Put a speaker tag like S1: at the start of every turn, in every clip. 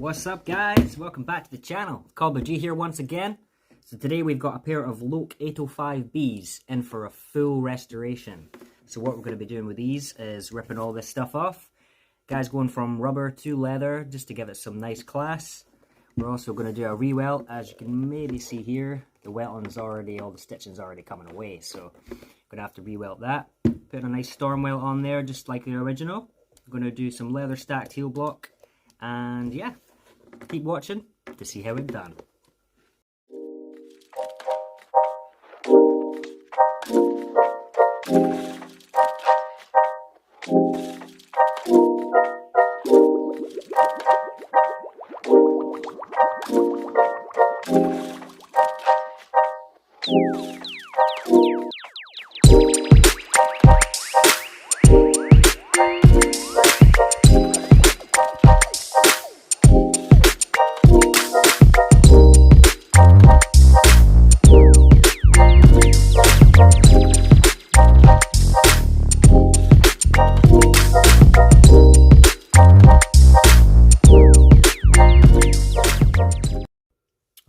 S1: What's up guys? Welcome back to the channel. CobblerG here once again. So today we've got a pair of Loake 805Bs in for a full restoration. So what we're going to be doing with these is ripping all this stuff off. Guys, going from rubber to leather just to give it some nice class. We're also going to do a re-welt. As you can maybe see here, the welting's already, all the stitching's already coming away. So I'm going to have to re-welt that. Put a nice storm welt on there just like the original. I'm going to do some leather stacked heel block. And yeah, keep watching to see how it's done.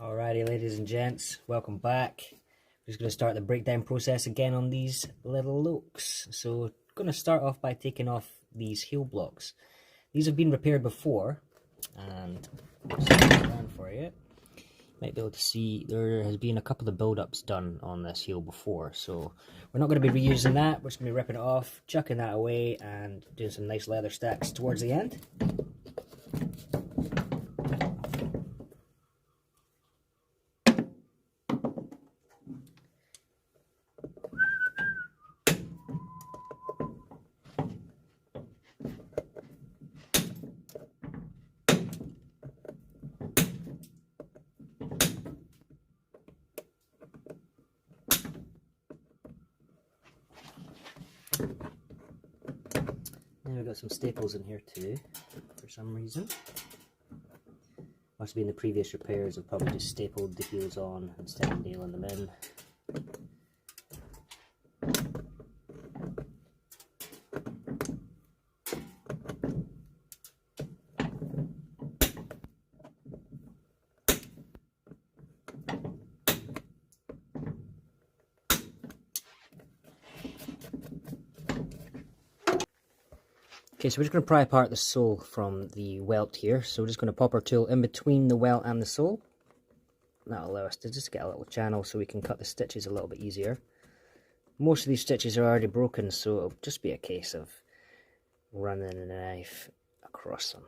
S1: Alrighty, ladies and gents, welcome back. We're just going to start the breakdown process again on these little Loakes. So, going to start off by taking off these heel blocks. These have been repaired before, and I'll set it down for you. Might be able to see there has been a couple of build-ups done on this heel before, so we're not going to be reusing that. We're just going to be ripping it off, chucking that away, and doing some nice leather stacks towards the end. Now we've got some staples in here too, for some reason. Must have been the previous repairs, have probably just stapled the heels on instead of nailing them in. Okay, so we're just going to pry apart the sole from the welt here. So we're just going to pop our tool in between the welt and the sole. That'll allow us to just get a little channel so we can cut the stitches a little bit easier. Most of these stitches are already broken, so it'll just be a case of running a knife across them.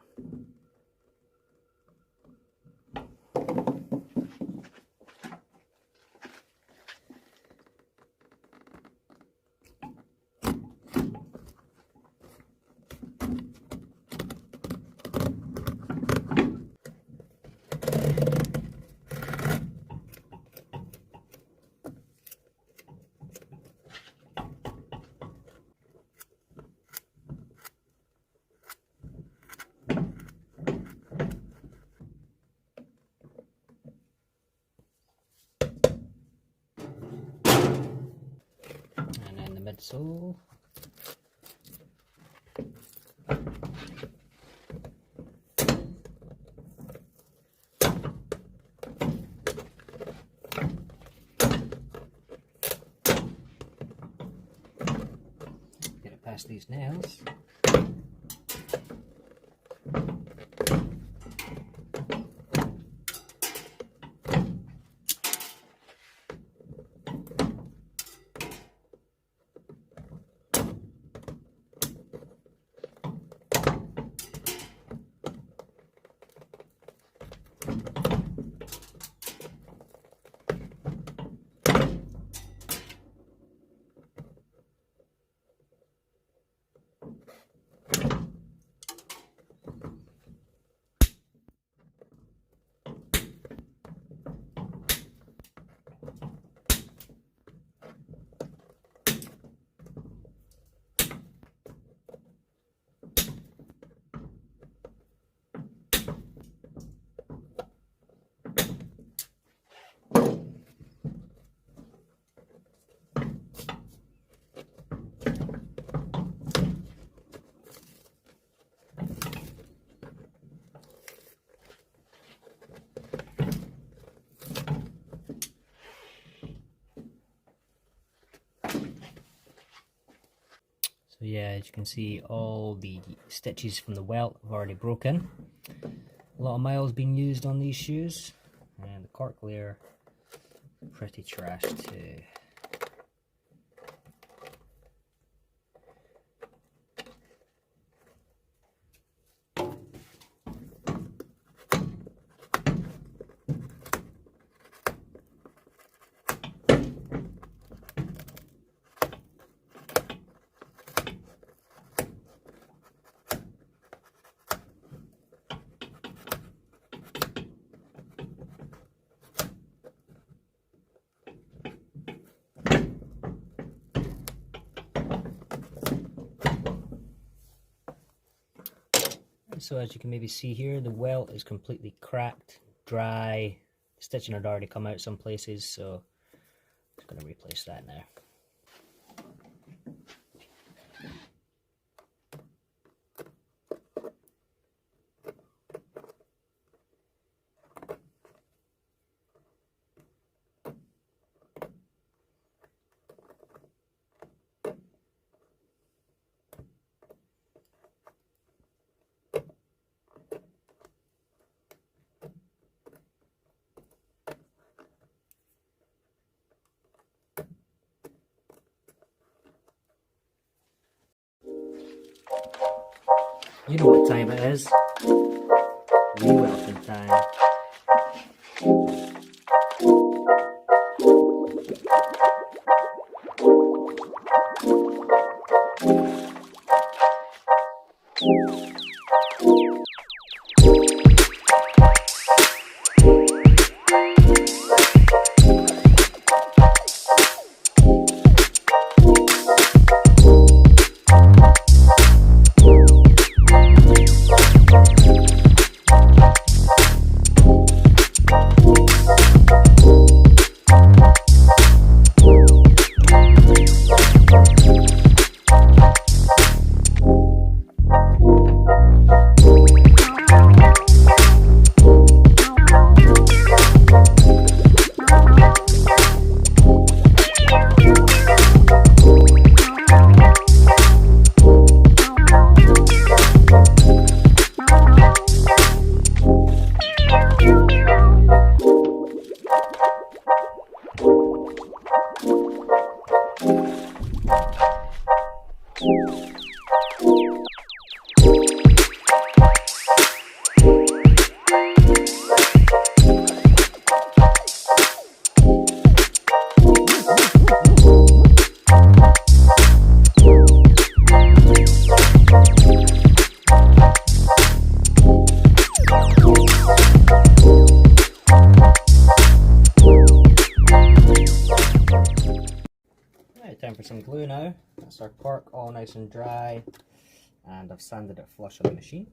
S1: Midsole. Get it past these nails. yeah, as you can see, all the stitches from the welt have already broken. A lot of miles being used on these shoes, and the cork layer pretty trashed too. So as you can maybe see here, the welt is completely cracked, dry. The stitching had already come out some places, so I'm just going to replace that now. You know what time it is. Welting time. Time for some glue now. That's our cork all nice and dry, and I've sanded it flush on the machine.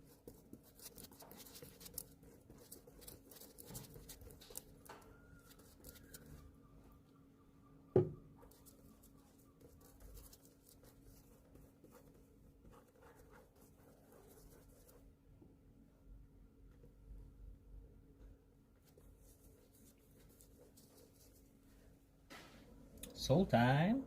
S1: Sole time.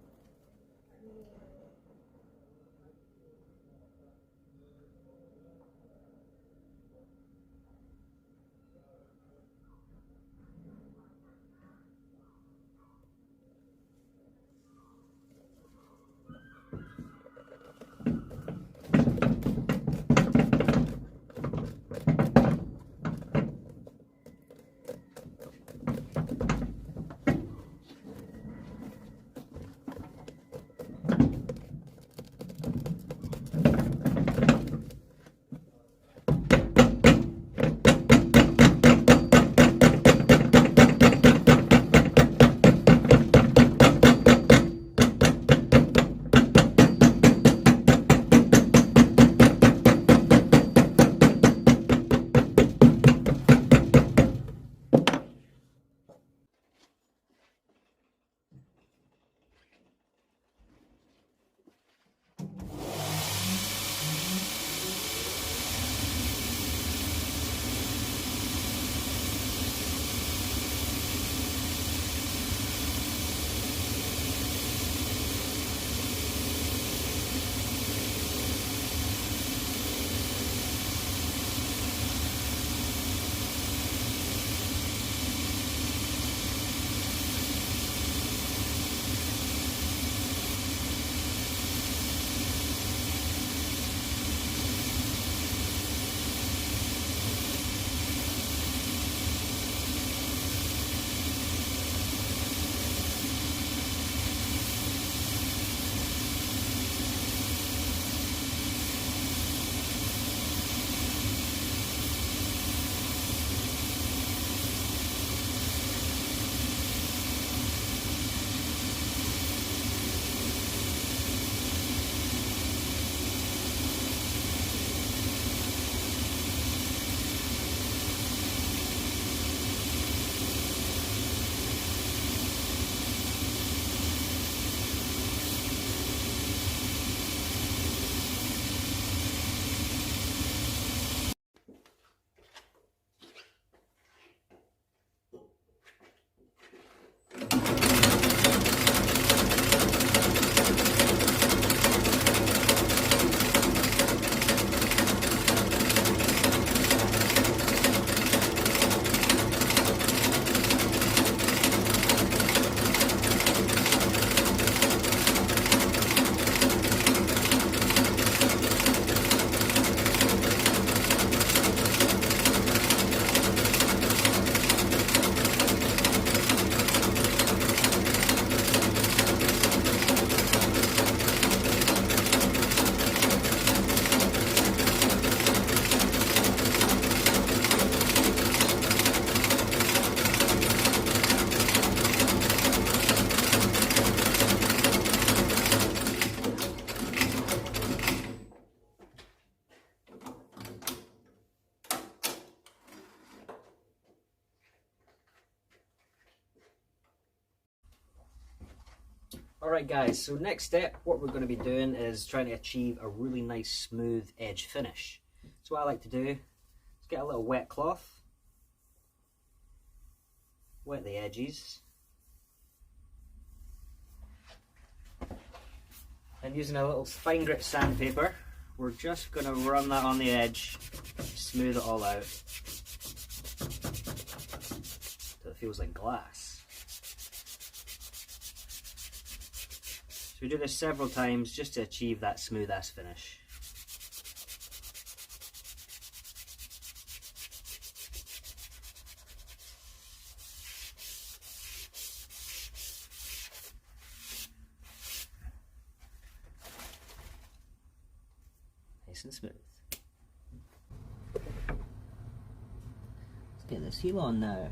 S1: Alright guys, so next step, what we're going to be doing is trying to achieve a really nice smooth edge finish. So what I like to do is get a little wet cloth, wet the edges, and using a little fine grit sandpaper, we're just going to run that on the edge, smooth it all out, so it feels like glass. So we do this several times just to achieve that smooth ass finish. Nice and smooth. Let's get this heel on now.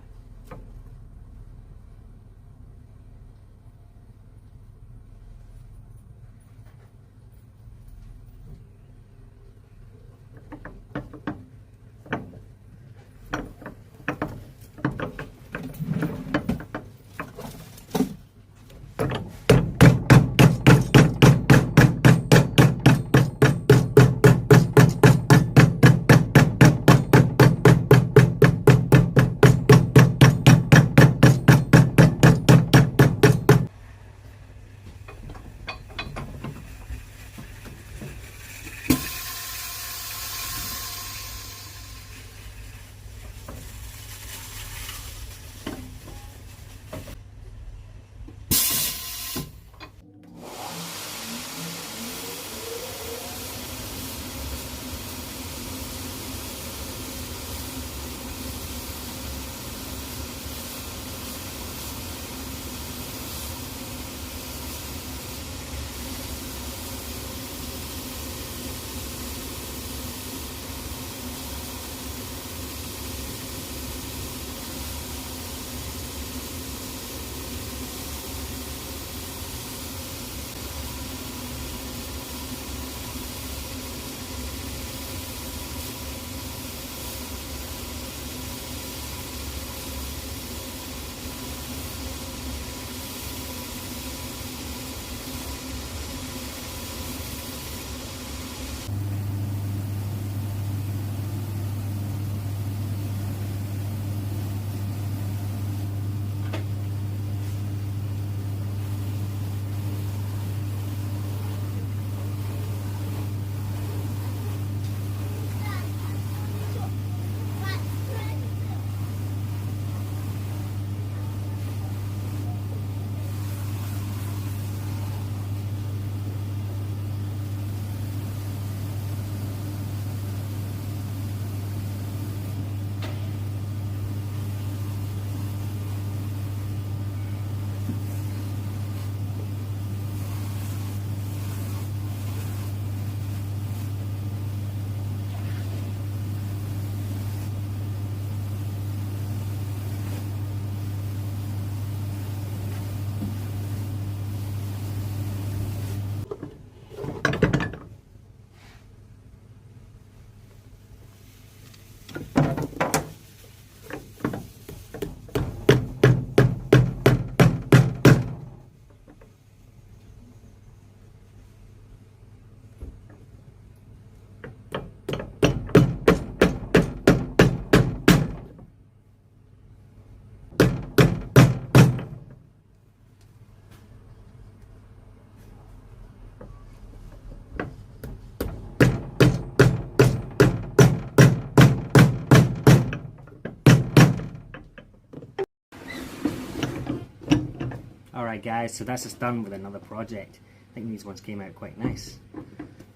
S1: Alright guys, so that's us done with another project. I think these ones came out quite nice.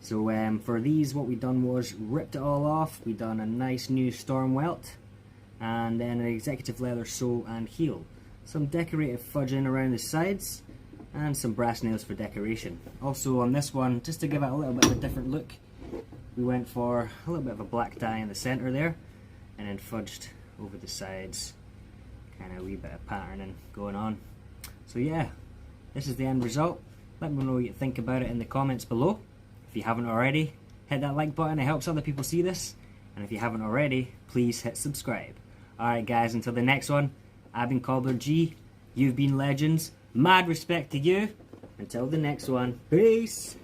S1: So for these, what we done was ripped it all off. We done a nice new storm welt, and then an executive leather sole and heel. Some decorative fudging around the sides, and some brass nails for decoration. Also on this one, just to give it a little bit of a different look, we went for a little bit of a black dye in the centre there, and then fudged over the sides. Kind of a wee bit of patterning going on. So yeah, this is the end result. Let me know what you think about it in the comments below. If you haven't already, hit that like button, it helps other people see this. And if you haven't already, please hit subscribe. Alright guys, until the next one, I've been CobblerG, you've been legends, mad respect to you, Until the next one, peace!